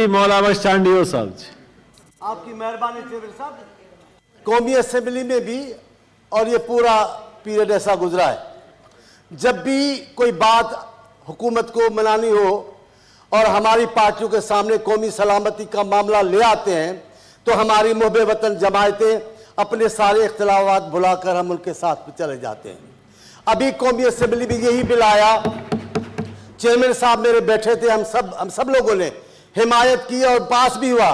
जी मौला बख्श चांडियो साहब जी। आपकी मेहरबानी चेयरमैन साहब। कौमी असेंबली में भी और ये पूरा पीरियड ऐसा गुजरा है, जब भी कोई बात हुकूमत को मनानी हो और हमारी पार्टियों के सामने कौमी सलामती का मामला ले आते हैं तो हमारी मुहब्बे वतन जमायतें अपने सारे इख्तिलाफात भुलाकर हम उनके साथ में चले जाते हैं। अभी कौमी असेंबली में यही बिल आया, चेयरमैन साहब मेरे बैठे थे, हम सब लोगों ने हिमायत की और पास भी हुआ।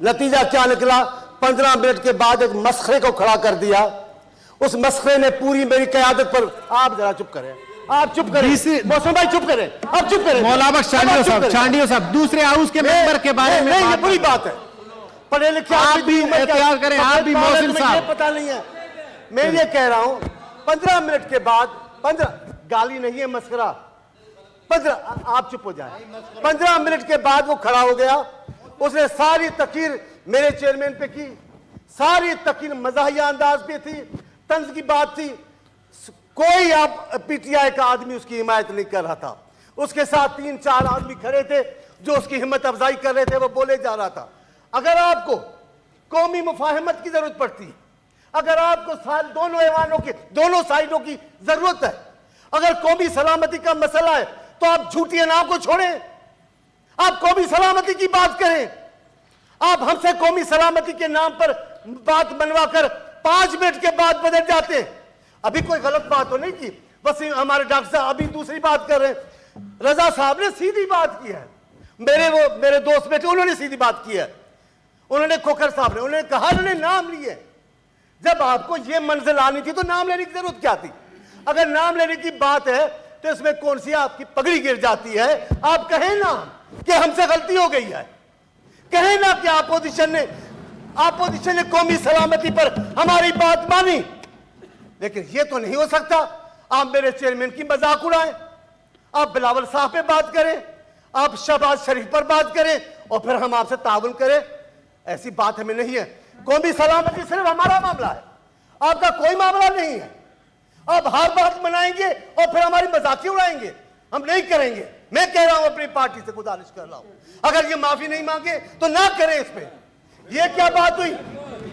नतीजा क्या निकला? 15 मिनट के बाद एक मसखरे को खड़ा कर दिया। उस मसखरे ने पूरी मेरी क़यादत पर, आप जरा चुप करें, आप चुप करें, मौसम भाई चुप करें, आप चुप करें। मौला बख्श चांडियो साहब दूसरे हाउस के मेंबर के बारे में नहीं, ये बुरी बात है। पढ़े लिखे आप भी एहतियात करें, आप भी मौसम साहब, पता नहीं है। मैं ये कह रहा हूं 15 मिनट के बाद, 15 गाली नहीं है, मसखरा, 15, आप चुप हो जाए। 15 मिनट के बाद वो खड़ा हो गया, उसने सारी तकीर मेरे चेयरमैन पे की, सारी तकीर मज़ाहिया अंदाज पे थी, तंज की बात थी। कोई आप पीटीआई का आदमी उसकी हिमायत नहीं कर रहा था। उसके साथ 3-4 आदमी खड़े थे जो उसकी हिम्मत अफजाई कर रहे थे, वो बोले जा रहा था। अगर आपको कौमी मुफाहमत की जरूरत पड़ती है, अगर आपको दोनों ऐवानों की, दोनों साइडों की जरूरत है, अगर कौमी सलामती का मसला है तो आप झूठी नाम को छोड़ें, आप कौमी सलामती की बात करें। आप हमसे कौमी सलामती के नाम पर बात बनवाकर 5 मिनट के बाद बदल जाते हैं। अभी कोई गलत बात तो नहीं की, बस हमारे डॉक्टर साहब अभी दूसरी बात कर रहे हैं। रजा साहब ने सीधी बात की है, मेरे दोस्त बेटे उन्होंने सीधी बात की है। उन्होंने खोखर साहब ने, उन्होंने कहा, उन्होंने नाम लिए। जब आपको ये मंजिल आनी थी तो नाम लेने की जरूरत क्या थी? अगर नाम लेने की बात है तो इसमें कौन सी आपकी पगड़ी गिर जाती है? आप कहें ना कि हमसे गलती हो गई है, कहें ना कि अपोजिशन ने कौमी सलामती पर हमारी बात मानी। लेकिन यह तो नहीं हो सकता आप मेरे चेयरमैन की मजाक उड़ाएं, आप बिलावल साहब पे बात करें, आप शहबाज शरीफ पर बात करें और फिर हम आपसे ताउन करें। ऐसी बात हमें नहीं है। कौमी सलामती सिर्फ हमारा मामला है, आपका कोई मामला नहीं है। आप हर बात मनाएंगे और फिर हमारी मजाक उड़ाएंगे, हम नहीं करेंगे। मैं कह रहा हूं, अपनी पार्टी से गुजारिश कर रहा हूं, अगर ये माफी नहीं मांगे तो ना करें इस पे। ये क्या बात हुई?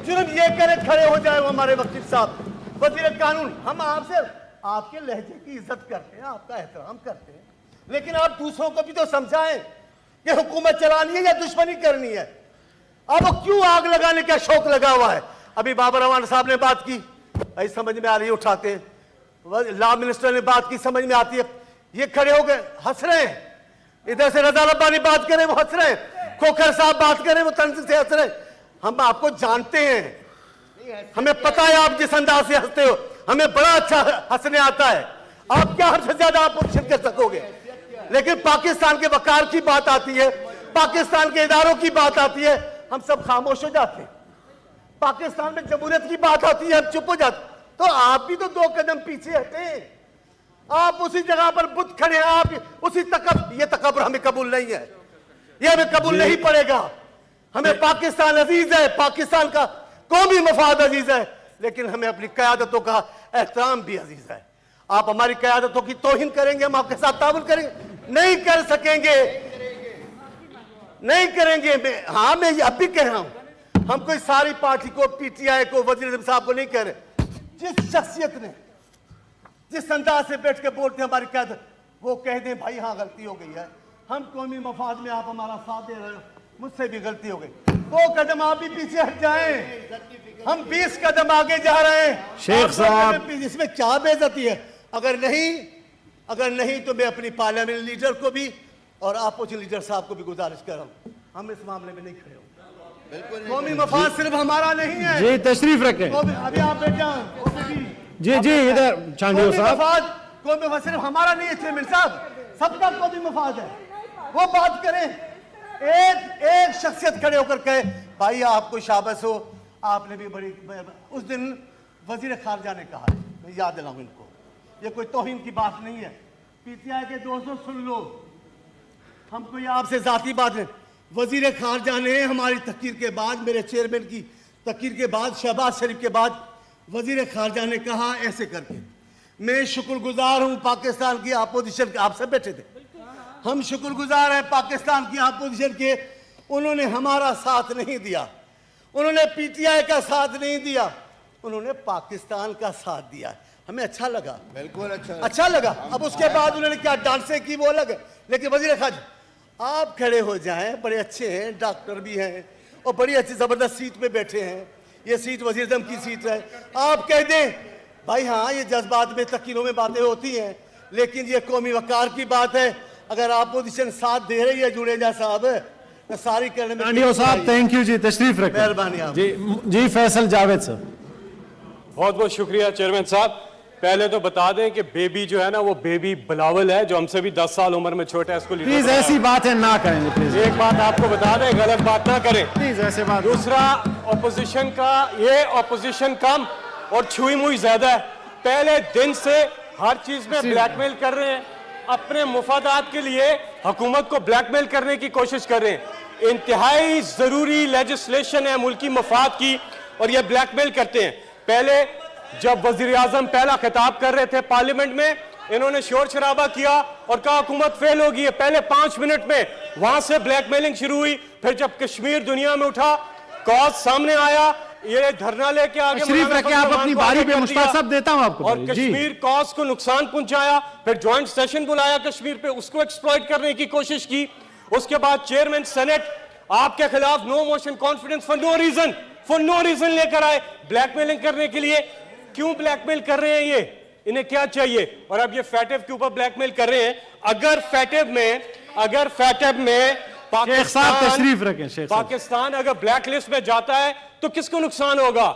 जुर्म ये करे खड़े हो जाए वो हमारे वकील साहब, वजीर कानून। हम आपसे आपके लहजे की इज्जत करते हैं, आपका एहतराम करते हैं, लेकिन आप दूसरों को भी तो समझाएं कि हुकूमत चलानी है या दुश्मनी करनी है। अब क्यों आग लगाने का शौक लगा हुआ है? अभी बाबर रवान साहब ने बात की, भाई समझ में आ रही है, उठाते हैं। लॉ मिनिस्टर ने बात की, समझ में आती है। ये खड़े हो गए, हंस रहे हैं। इधर से रजा रब्बानी बात करें, वो हंस रहे हैं। खोखर साहब बात करें, वो तंज से हंस रहे हैं। हम आपको जानते हैं, हमें पता है आप जिस अंदाज से हंसते हो, हमें बड़ा अच्छा हंसने आता है। आप क्या हमसे ज्यादा अपोजिशन कर सकोगे? लेकिन पाकिस्तान के वकार की बात आती है, पाकिस्तान के इदारों की बात आती है, हम सब खामोश हो जाते हैं। पाकिस्तान में जमहूरियत की बात आती है, हम चुप हो जाते। तो आप भी तो 2 कदम पीछे हटे, आप उसी जगह पर बुत खड़े हैं, आप उसी ये तकब्बुर हमें कबूल नहीं है, ये हमें कबूल नहीं पड़ेगा। हमें पाकिस्तान अजीज है, पाकिस्तान का कौमी मफाद अजीज है, लेकिन हमें अपनी क़यादतों का एहतराम भी अजीज है। आप हमारी क़यादतों की तौहीन करेंगे, हम आपके साथ ताउन करेंगे? नहीं कर सकेंगे, नहीं करेंगे। मैं ये अब भी कह रहा हूं, हम कोई सारी पार्टी को, पीटीआई को, वजीर आज़म साहब को नहीं कह रहे। जिस शख्सियत ने जिस अंदाज से बैठ के बोलते हैं हमारी क़यादत, वो कह दें भाई हाँ गलती हो गई है, हम कौमी मफाद में आप हमारा साथ दे रहे हो, मुझसे भी गलती हो गई, 2 कदम आप भी पीछे हट जाएं। हम 20 कदम आगे जा रहे हैं। शेख साहब, इसमें क्या बेइज्जती है? अगर नहीं तो मैं अपनी पार्लियामेंट लीडर को भी और अपोजिशन लीडर साहब को भी गुजारिश कर रहा हूं, हम इस मामले में नहीं खड़े होंगे। कौमी मफाद सिर्फ हमारा नहीं है। जी तशरीफ रखें। अभी आप बैठ जाएं। जी इधर चांडियो साहब। कौमी मफाद सिर्फ हमारा नहीं है चेयरमैन साहब, सबका कौमी मफाद है। वो बात करें, एक शख्सियत खड़े होकर कहे भाई आपको शाबाश हो, आपने भी बड़ी। उस दिन वजीर खारजा ने कहा, मैं याद दिलाऊं इनको, ये कोई तौहीन की बात नहीं है। पीटीआई के दोस्तों सुन लो, हम कोई आपसे जाती बात नहीं। वजीर खारजा ने हमारी तकरीर के बाद, मेरे चेयरमैन की तकरीर के बाद, शहबाज शरीफ के बाद, वजीर खारजा ने कहा ऐसे करके, मैं शुक्रगुजार हूं पाकिस्तान की अपोजिशन के, आप सब बैठे थे, हम शुक्रगुजार हैं पाकिस्तान की अपोजिशन के उन्होंने हमारा साथ नहीं दिया, उन्होंने पीटीआई का साथ नहीं दिया, उन्होंने पाकिस्तान का साथ दिया। हमें अच्छा लगा, बिल्कुल अच्छा लगा। अब उसके बाद उन्होंने क्या डांसे की वो अलग है, लेकिन वजीर खारजा आप खड़े हो जाएं, बड़े अच्छे हैं, डॉक्टर भी हैं और बड़ी अच्छी जबरदस्त सीट पे बैठे हैं, ये सीट वजीर आज़म की सीट है, आप कह दें भाई हाँ ये जज्बात में तकीनों में बातें होती हैं, लेकिन ये कौमी वकार की बात है। अगर अपोजिशन साथ दे रही है जुड़ेजा साहब, मैं सारी करने में कांडियो साहब थैंक यू जी, तशरीफ रखें। मेहरबानी आप जी फैसल जावेद साहब। बहुत बहुत शुक्रिया चेयरमैन साहब। पहले तो बता दें कि बेबी जो है ना वो बेबी बिलावल है, जो हमसे भी 10 साल उम्र में छोटा है। इसको प्लीज ऐसी बातें ना करें प्लीज, एक बात आपको बता दें, गलत बात ना करें प्लीज ऐसे बात। दूसरा, ऑपोजिशन का ये ऑपोजिशन कम और छुई मुई ज्यादा है। पहले दिन से हर चीज में ब्लैकमेल कर रहे हैं, अपने मुफादात के लिए हुकूमत को ब्लैकमेल करने की कोशिश कर रहे हैं। इंतहाई जरूरी लेजिस्लेशन है मुल्की मफाद की और ये ब्लैकमेल करते हैं। पहले जब वजीर आजम पहला खिताब कर रहे थे पार्लियामेंट में, इन्होंने शोर शराबा किया और कहा हुकूमत फेल होगी है। पहले 5 मिनट में वहां से ब्लैकमेलिंग शुरू हुई। फिर जब कश्मीर दुनिया में उठा, कॉज सामने आया, ये धरना लेके आगे शरीफ रखे, आप अपनी बारी पे मुश्ताक साहब देता हूं आपको और कश्मीर कॉज को नुकसान पहुंचाया। फिर ज्वाइंट सेशन बुलाया कश्मीर पे, उसको एक्सप्लॉइट करने की कोशिश की। उसके बाद चेयरमैन सेनेट आपके खिलाफ no motion confidence for no reason लेकर आए, ब्लैकमेलिंग करने के लिए। क्यों ब्लैकमेल कर रहे हैं ये, इन्हें क्या चाहिए? और अब ये फैटेव के ऊपर ब्लैकमेल कर रहे हैं। अगर फैटेव में पाकिस्तान अगर ब्लैक लिस्ट में जाता है तो किसको नुकसान होगा?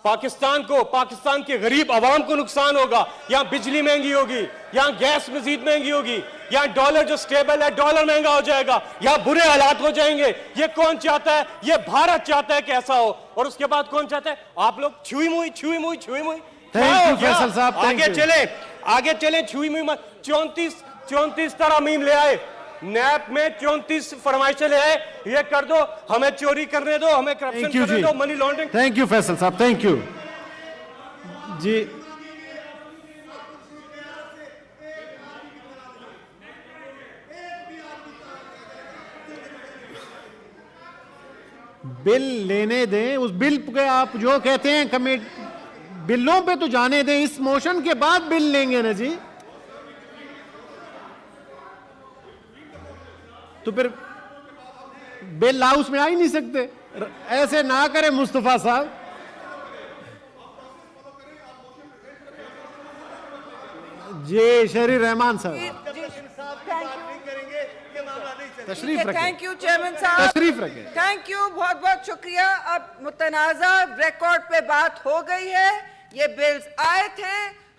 पाकिस्तान को, पाकिस्तान के गरीब आवाम को नुकसान होगा। यहां बिजली महंगी होगी, यहां गैस मजीद महंगी होगी, यहां डॉलर जो स्टेबल है डॉलर महंगा हो जाएगा, यहां बुरे हालात हो जाएंगे। ये कौन चाहता है? ये भारत चाहता है कि ऐसा हो। और उसके बाद कौन चाहता है? आप लोग छुई मुई। फैसल साहब आगे चले छुई मुई मत। 34 तरमीम ले आए, नैप में 34 फरमाइशें ले आए। ये कर दो, हमें चोरी करने दो, हमें करप्शन करने दो, money laundering. Thank you Faisal साहब, थैंक यू जी। बिल लेने दें, उस बिल पे आप जो कहते हैं कमेटी बिलों पे तो जाने दें, इस मोशन के बाद बिल लेंगे ना जी, तो फिर बिल हाउस में आ ही नहीं सकते। ऐसे ना करें मुस्तफा साहब। जी शरीर रहमान साहब तशरीफ रखें। थैंक यू चेयरमैन साहब, तशरीफ रखें। थैंक यू, बहुत बहुत शुक्रिया। अब मुतनाज़ा रिकॉर्ड पे बात हो गई है। ये बिल्स आए थे,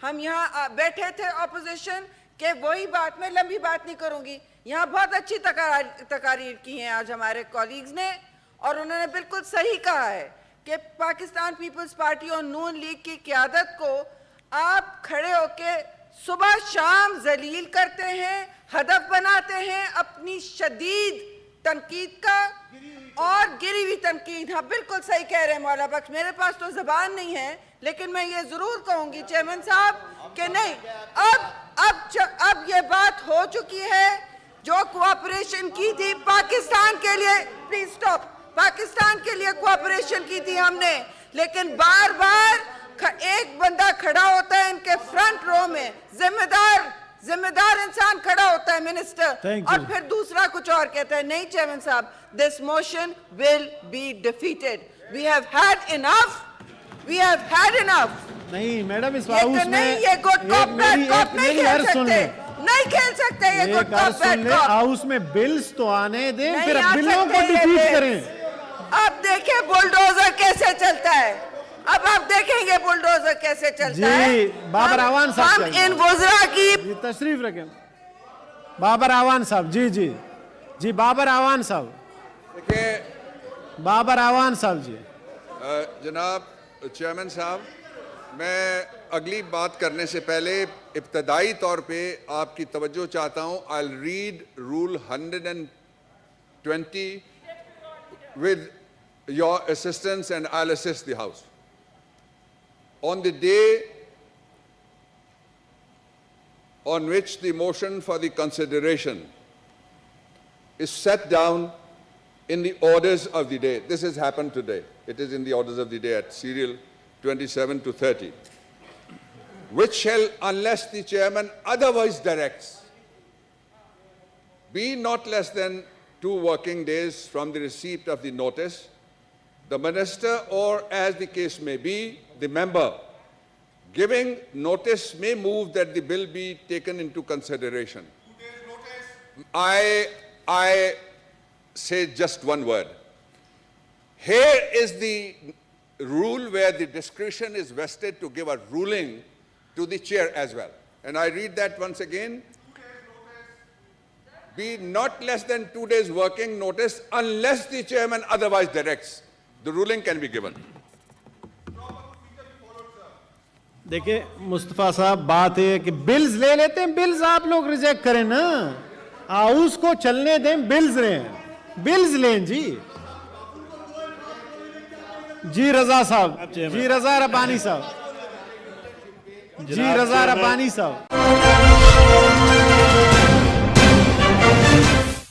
हम यहाँ बैठे थे ऑपोजिशन के, वही बात, मैं लंबी बात नहीं करूंगी। यहाँ बहुत अच्छी तकारीर की हैं आज हमारे कॉलीग्स ने, और उन्होंने बिल्कुल सही कहा है कि पाकिस्तान पीपल्स पार्टी और नून लीग की क़यादत को आप खड़े होके सुबह शाम जलील करते हैं, हदफ बनाते हैं अपनी शदीद तनकीद का, और गिरी हुई तनकीद। हाँ बिल्कुल सही कह रहे हैं मौला बख्श, मेरे पास तो जबान नहीं है, लेकिन मैं ये जरूर कहूंगी चेयरमैन साहब कि नहीं, अब ये बात हो चुकी है। जो कोऑपरेशन की थी पाकिस्तान के लिए, प्लीज स्टॉप, पाकिस्तान के लिए कोऑपरेशन की थी हमने, लेकिन बार बार एक बंदा खड़ा होता है इनके फ्रंट रो में, जिम्मेदार इंसान खड़ा होता है मिनिस्टर, और फिर दूसरा कुछ और कहता है। नहीं चेयरमैन साहब, this motion will be defeated, we have had enough. नहीं मैडम, इस हाउस में ये गुड कॉप बैड कॉप नहीं खेल सकते, नहीं खेल सकते ये good cop bad cop. House में बिल्स तो आने दें, फिर बिलों को डिफीट करें। अब देखिए बुलडोजर कैसे चलता है, अब आप देखेंगे बुलडोजर कैसे चलता है। बाबर आवान साहब, हम इन वुज़रा की तशरीफ रखें। बाबर आवान साहब, जी बाबर आवान साहब, देखिए बाबर आवान साहब जी। जनाब चेयरमैन साहब, मैं अगली बात करने से पहले इब्तदाई तौर पे आपकी तवज्जो चाहता हूँ। I will read rule 120 with your assistance and I'll assist the House. On the day on which the motion for the consideration is set down in the orders of the day. This has happened today. It is in the orders of the day at serial 27 to 30. Which shall, unless the chairman otherwise directs, be not less than 2 working days from the receipt of the notice, the minister, or as the case may be, the member giving notice may move that the bill be taken into consideration. I say just one word. Here is the rule where the discretion is vested to give a ruling to the chair as well. And I read that once again. Be not less than 2 days working notice unless the chairman otherwise directs. The ruling can be given. देखिए मुस्तफा साहब, बात है कि bills ले लेते हैं, bills आप लोग रिजेक्ट करें ना, हाउस को चलने दें, बिल्स लें जी रजा साहब, जी रजा रब्बानी साहब, जी रजा रब्बानी साहब।